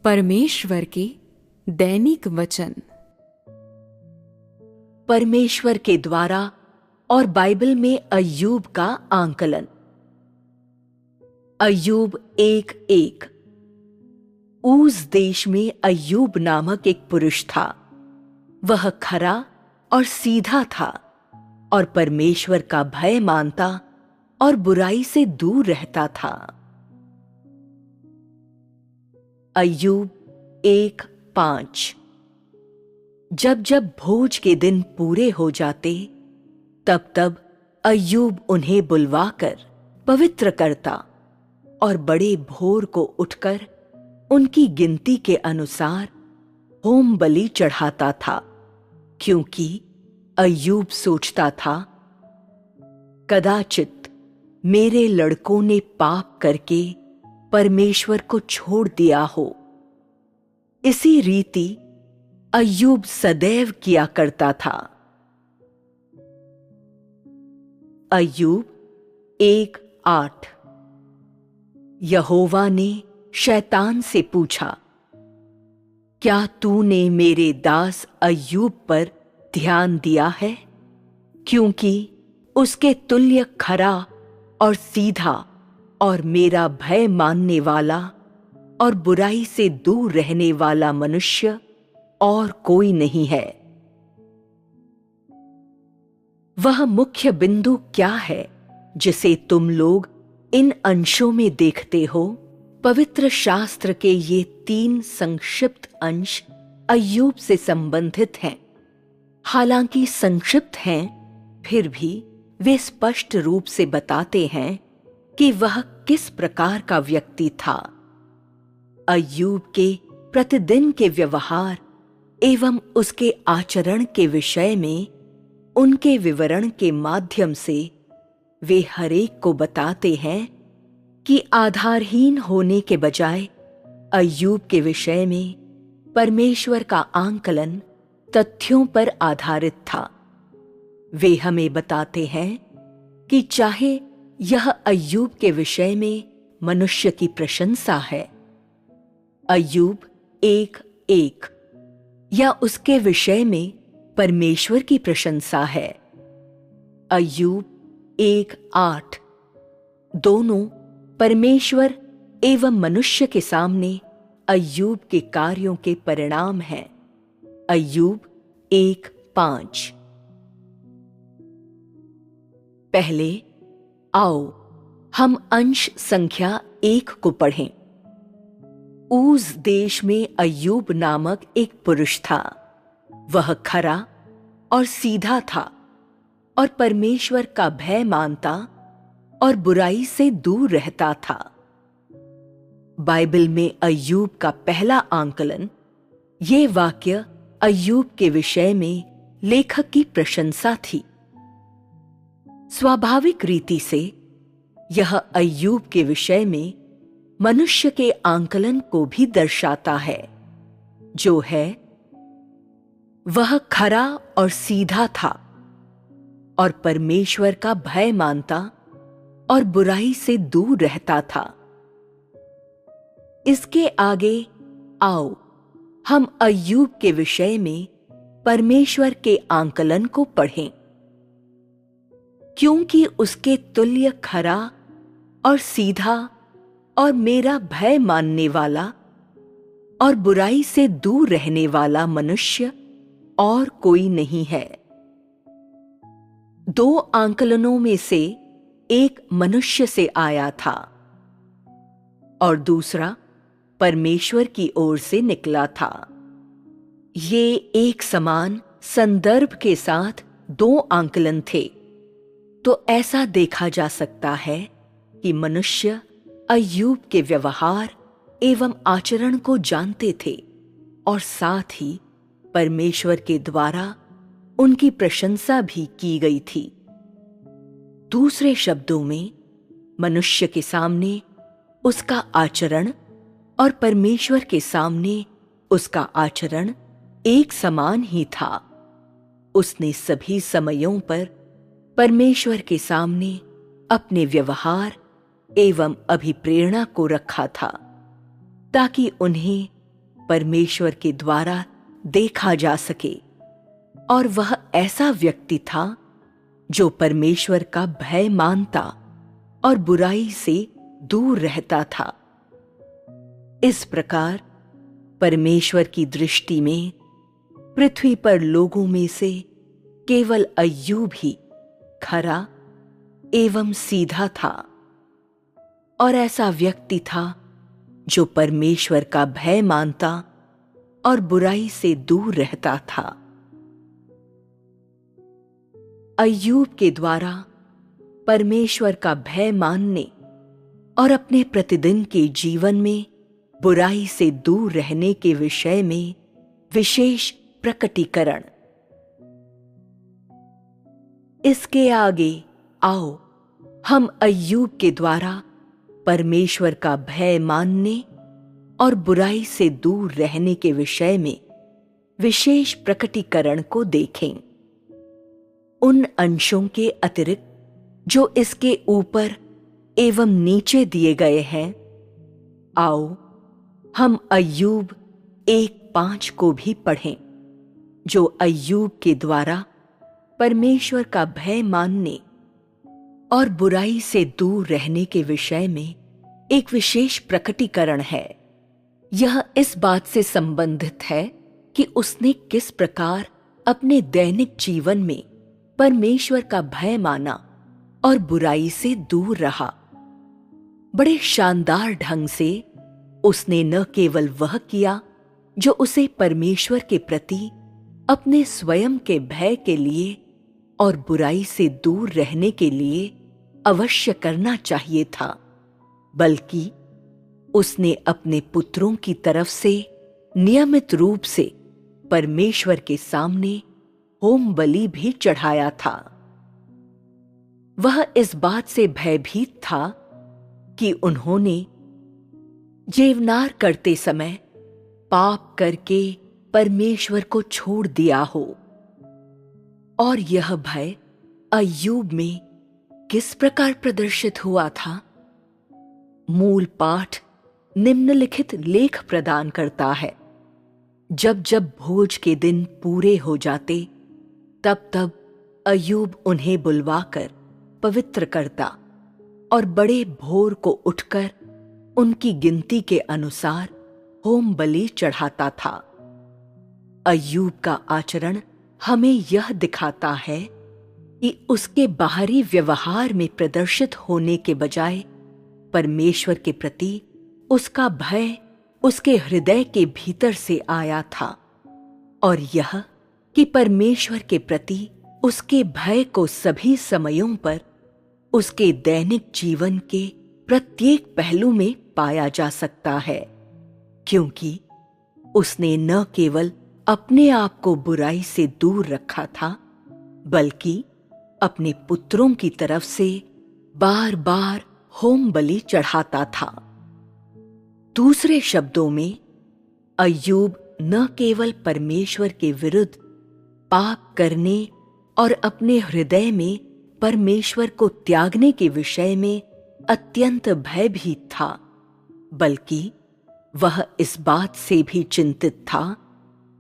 परमेश्वर के दैनिक वचन। परमेश्वर के द्वारा और बाइबल में अय्यूब का आंकलन। अय्यूब 1:1। ऊज देश में अय्यूब नामक एक पुरुष था। वह खरा और सीधा था और परमेश्वर का भय मानता और बुराई से दूर रहता था। अय्यूब 1:5। जब जब भोज के दिन पूरे हो जाते तब तब अय्यूब उन्हें बुलवाकर पवित्र करता और बड़े भोर को उठकर उनकी गिनती के अनुसार होम बलि चढ़ाता था, क्योंकि अय्यूब सोचता था, कदाचित मेरे लड़कों ने पाप करके परमेश्वर को छोड़ दिया हो। इसी रीति अय्यूब सदैव किया करता था। अय्यूब 1:8। यहोवा ने शैतान से पूछा, क्या तूने मेरे दास अय्यूब पर ध्यान दिया है, क्योंकि उसके तुल्य खरा और सीधा और मेरा भय मानने वाला और बुराई से दूर रहने वाला मनुष्य और कोई नहीं है। वह मुख्य बिंदु क्या है जिसे तुम लोग इन अंशों में देखते हो? पवित्र शास्त्र के ये 3 संक्षिप्त अंश अय्यूब से संबंधित हैं। हालांकि संक्षिप्त हैं, फिर भी वे स्पष्ट रूप से बताते हैं कि वह किस प्रकार का व्यक्ति था। अय्यूब के प्रतिदिन के व्यवहार एवं उसके आचरण के विषय में उनके विवरण के माध्यम से वे हरेक को बताते हैं कि आधारहीन होने के बजाय अय्यूब के विषय में परमेश्वर का आंकलन तथ्यों पर आधारित था। वे हमें बताते हैं कि चाहे यह अय्यूब के विषय में मनुष्य की प्रशंसा है, अय्यूब 1:1, या उसके विषय में परमेश्वर की प्रशंसा है, अय्यूब 1:8, दोनों परमेश्वर एवं मनुष्य के सामने अय्यूब के कार्यों के परिणाम हैं, अय्यूब 1:5। पहले आओ हम अंश संख्या 1 को पढ़ें। ऊज देश में अय्यूब नामक एक पुरुष था। वह खरा और सीधा था और परमेश्वर का भय मानता और बुराई से दूर रहता था। बाइबल में अय्यूब का पहला आंकलन, ये वाक्य अय्यूब के विषय में लेखक की प्रशंसा थी। स्वाभाविक रीति से यह अय्यूब के विषय में मनुष्य के आंकलन को भी दर्शाता है, जो है वह खरा और सीधा था और परमेश्वर का भय मानता और बुराई से दूर रहता था। इसके आगे आओ हम अय्यूब के विषय में परमेश्वर के आंकलन को पढ़ें, क्योंकि उसके तुल्य खरा और सीधा और मेरा भय मानने वाला और बुराई से दूर रहने वाला मनुष्य और कोई नहीं है। 2 आंकलनों में से एक मनुष्य से आया था और दूसरा परमेश्वर की ओर से निकला था। ये एक समान संदर्भ के साथ 2 आंकलन थे, तो ऐसा देखा जा सकता है कि मनुष्य अय्यूब के व्यवहार एवं आचरण को जानते थे और साथ ही परमेश्वर के द्वारा उनकी प्रशंसा भी की गई थी। दूसरे शब्दों में, मनुष्य के सामने उसका आचरण और परमेश्वर के सामने उसका आचरण एक समान ही था। उसने सभी समयों पर परमेश्वर के सामने अपने व्यवहार एवं अभिप्रेरणा को रखा था, ताकि उन्हें परमेश्वर के द्वारा देखा जा सके, और वह ऐसा व्यक्ति था जो परमेश्वर का भय मानता और बुराई से दूर रहता था। इस प्रकार परमेश्वर की दृष्टि में पृथ्वी पर लोगों में से केवल अय्यूब ही खरा एवं सीधा था, और ऐसा व्यक्ति था जो परमेश्वर का भय मानता और बुराई से दूर रहता था। अय्यूब के द्वारा परमेश्वर का भय मानने और अपने प्रतिदिन के जीवन में बुराई से दूर रहने के विषय में विशेष प्रकटीकरण। इसके आगे आओ हम अय्यूब के द्वारा परमेश्वर का भय मानने और बुराई से दूर रहने के विषय में विशेष प्रकटीकरण को देखें। उन अंशों के अतिरिक्त जो इसके ऊपर एवं नीचे दिए गए हैं, आओ हम अय्यूब 1:5 को भी पढ़ें, जो अय्यूब के द्वारा परमेश्वर का भय मानने और बुराई से दूर रहने के विषय में एक विशेष प्रकटीकरण है। यह इस बात से संबंधित है कि उसने किस प्रकार अपने दैनिक जीवन में परमेश्वर का भय माना और बुराई से दूर रहा। बड़े शानदार ढंग से उसने न केवल वह किया जो उसे परमेश्वर के प्रति अपने स्वयं के भय के लिए और बुराई से दूर रहने के लिए अवश्य करना चाहिए था, बल्कि उसने अपने पुत्रों की तरफ से नियमित रूप से परमेश्वर के सामने होम बलि भी चढ़ाया था। वह इस बात से भयभीत था कि उन्होंने जेवनार करते समय पाप करके परमेश्वर को छोड़ दिया हो। और यह भय अय्यूब में किस प्रकार प्रदर्शित हुआ था? मूल पाठ निम्नलिखित लेख प्रदान करता है। जब जब भोज के दिन पूरे हो जाते, तब तब अय्यूब उन्हें बुलवाकर पवित्र करता और बड़े भोर को उठकर उनकी गिनती के अनुसार होम बलि चढ़ाता था। अय्यूब का आचरण हमें यह दिखाता है कि उसके बाहरी व्यवहार में प्रदर्शित होने के बजाय परमेश्वर के प्रति उसका भय उसके हृदय के भीतर से आया था, और यह कि परमेश्वर के प्रति उसके भय को सभी समयों पर उसके दैनिक जीवन के प्रत्येक पहलू में पाया जा सकता है, क्योंकि उसने न केवल अपने आप को बुराई से दूर रखा था, बल्कि अपने पुत्रों की तरफ से बार बार होम बलि चढ़ाता था। दूसरे शब्दों में, अय्यूब न केवल परमेश्वर के विरुद्ध पाप करने और अपने हृदय में परमेश्वर को त्यागने के विषय में अत्यंत भयभीत था, बल्कि वह इस बात से भी चिंतित था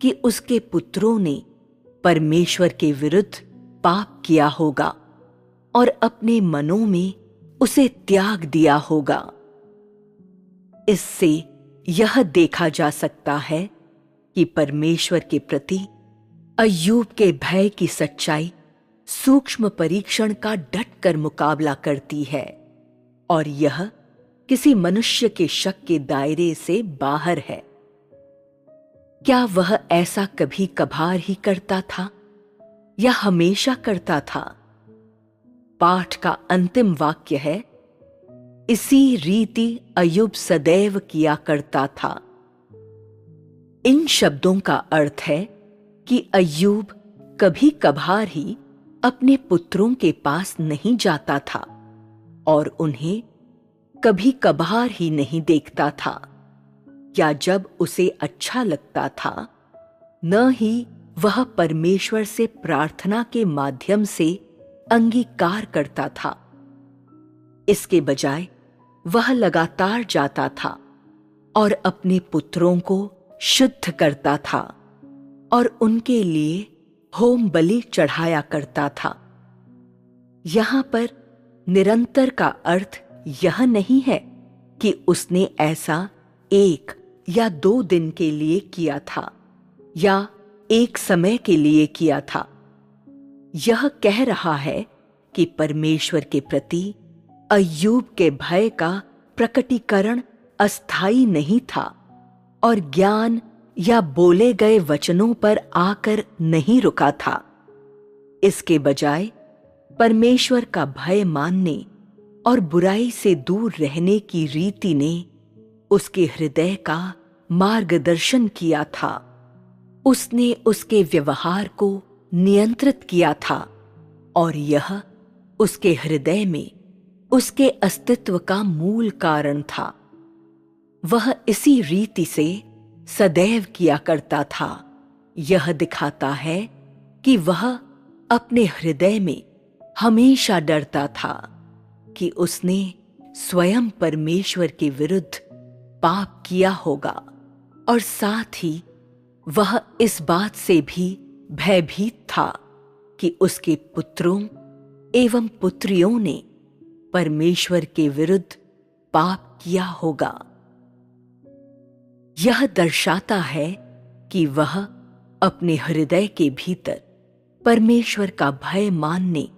कि उसके पुत्रों ने परमेश्वर के विरुद्ध पाप किया होगा और अपने मनों में उसे त्याग दिया होगा। इससे यह देखा जा सकता है कि परमेश्वर के प्रति अय्यूब के भय की सच्चाई सूक्ष्म परीक्षण का डटकर मुकाबला करती है, और यह किसी मनुष्य के शक के दायरे से बाहर है। क्या वह ऐसा कभी कभार ही करता था या हमेशा करता था? पाठ का अंतिम वाक्य है, इसी रीति अय्यूब सदैव किया करता था। इन शब्दों का अर्थ है कि अय्यूब कभी कभार ही अपने पुत्रों के पास नहीं जाता था और उन्हें कभी कभार ही नहीं देखता था, या जब उसे अच्छा लगता था, न ही वह परमेश्वर से प्रार्थना के माध्यम से अंगीकार करता था। इसके बजाय वह लगातार जाता था और अपने पुत्रों को शुद्ध करता था और उनके लिए होम बलि चढ़ाया करता था। यहां पर निरंतर का अर्थ यह नहीं है कि उसने ऐसा 1 या 2 दिन के लिए किया था या एक समय के लिए किया था। यह कह रहा है कि परमेश्वर के प्रति अय्यूब के भय का प्रकटीकरण अस्थायी नहीं था और ज्ञान या बोले गए वचनों पर आकर नहीं रुका था। इसके बजाय परमेश्वर का भय मानने और बुराई से दूर रहने की रीति ने उसके हृदय का मार्गदर्शन किया था। उसने उसके व्यवहार को नियंत्रित किया था और यह उसके हृदय में उसके अस्तित्व का मूल कारण था। वह इसी रीति से सदैव किया करता था। यह दिखाता है कि वह अपने हृदय में हमेशा डरता था कि उसने स्वयं परमेश्वर के विरुद्ध पाप किया होगा और साथ ही वह इस बात से भी भयभीत था कि उसके पुत्रों एवं पुत्रियों ने परमेश्वर के विरुद्ध पाप किया होगा। यह दर्शाता है कि वह अपने हृदय के भीतर परमेश्वर का भय मानने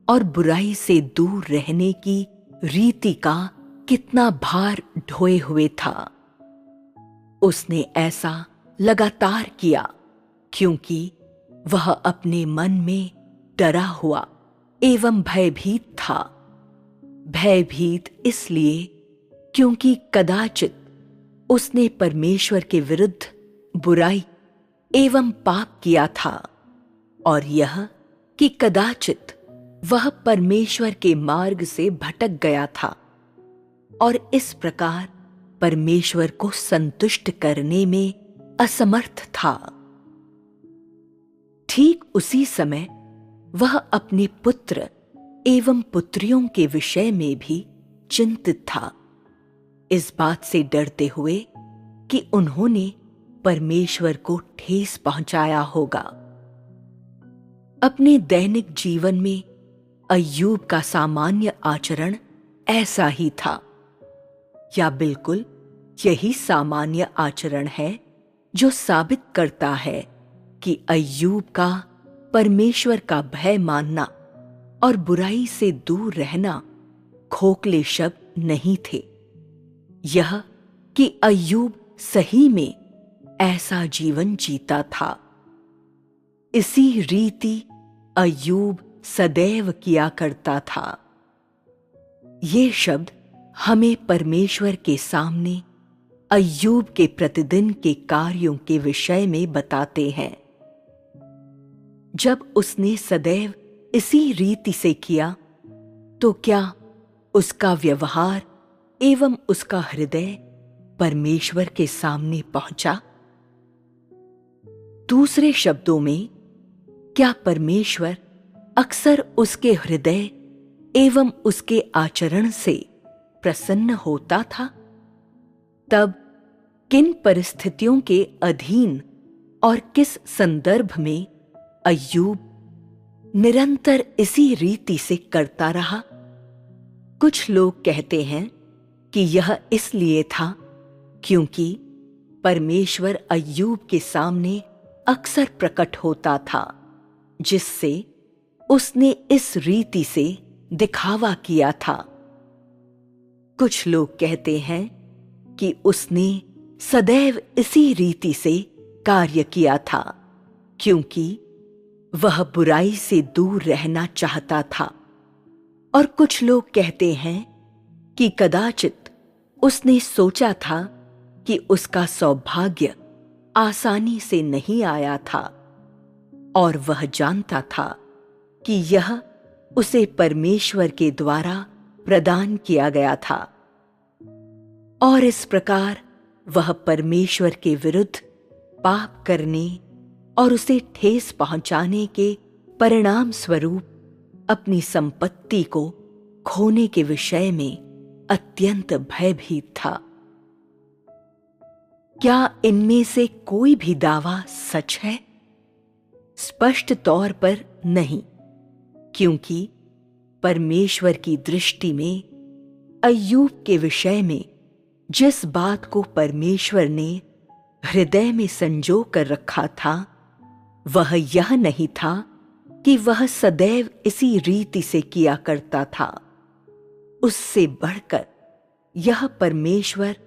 और बुराई से दूर रहने की रीति का कितना भार ढोए हुए था। उसने ऐसा लगातार किया क्योंकि वह अपने मन में डरा हुआ एवं भयभीत था। भयभीत इसलिए क्योंकि कदाचित उसने परमेश्वर के विरुद्ध बुराई एवं पाप किया था और यह कि कदाचित वह परमेश्वर के मार्ग से भटक गया था और इस प्रकार परमेश्वर को संतुष्ट करने में असमर्थ था। ठीक उसी समय वह अपने पुत्र एवं पुत्रियों के विषय में भी चिंतित था, इस बात से डरते हुए कि उन्होंने परमेश्वर को ठेस पहुंचाया होगा। अपने दैनिक जीवन में अय्यूब का सामान्य आचरण ऐसा ही था, या बिल्कुल यही सामान्य आचरण है जो साबित करता है कि अय्यूब का परमेश्वर का भय मानना और बुराई से दूर रहना खोखले शब्द नहीं थे। यह कि अय्यूब सही में ऐसा जीवन जीता था। इसी रीति अय्यूब सदैव किया करता था। ये शब्द हमें परमेश्वर के सामने अय्यूब के प्रतिदिन के कार्यों के विषय में बताते हैं। जब उसने सदैव इसी रीति से किया, तो क्या उसका व्यवहार एवं उसका हृदय परमेश्वर के सामने पहुंचा? दूसरे शब्दों में, क्या परमेश्वर अक्सर उसके हृदय एवं उसके आचरण से प्रसन्न होता था? तब किन परिस्थितियों के अधीन और किस संदर्भ में अय्यूब निरंतर इसी रीति से करता रहा? कुछ लोग कहते हैं कि यह इसलिए था क्योंकि परमेश्वर अय्यूब के सामने अक्सर प्रकट होता था, जिससे उसने इस रीति से दिखावा किया था। कुछ लोग कहते हैं कि उसने सदैव इसी रीति से कार्य किया था क्योंकि वह बुराई से दूर रहना चाहता था, और कुछ लोग कहते हैं कि कदाचित उसने सोचा था कि उसका सौभाग्य आसानी से नहीं आया था और वह जानता था कि यह उसे परमेश्वर के द्वारा प्रदान किया गया था, और इस प्रकार वह परमेश्वर के विरुद्ध पाप करने और उसे ठेस पहुंचाने के परिणाम स्वरूप अपनी संपत्ति को खोने के विषय में अत्यंत भयभीत था। क्या इनमें से कोई भी दावा सच है? स्पष्ट तौर पर नहीं, क्योंकि परमेश्वर की दृष्टि में अय्यूब के विषय में जिस बात को परमेश्वर ने हृदय में संजो कर रखा था, वह यह नहीं था कि वह सदैव इसी रीति से किया करता था। उससे बढ़कर यह परमेश्वर,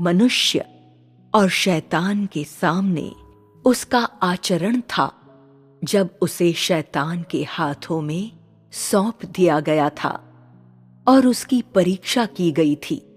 मनुष्य और शैतान के सामने उसका आचरण था जब उसे शैतान के हाथों में सौंप दिया गया था और उसकी परीक्षा की गई थी।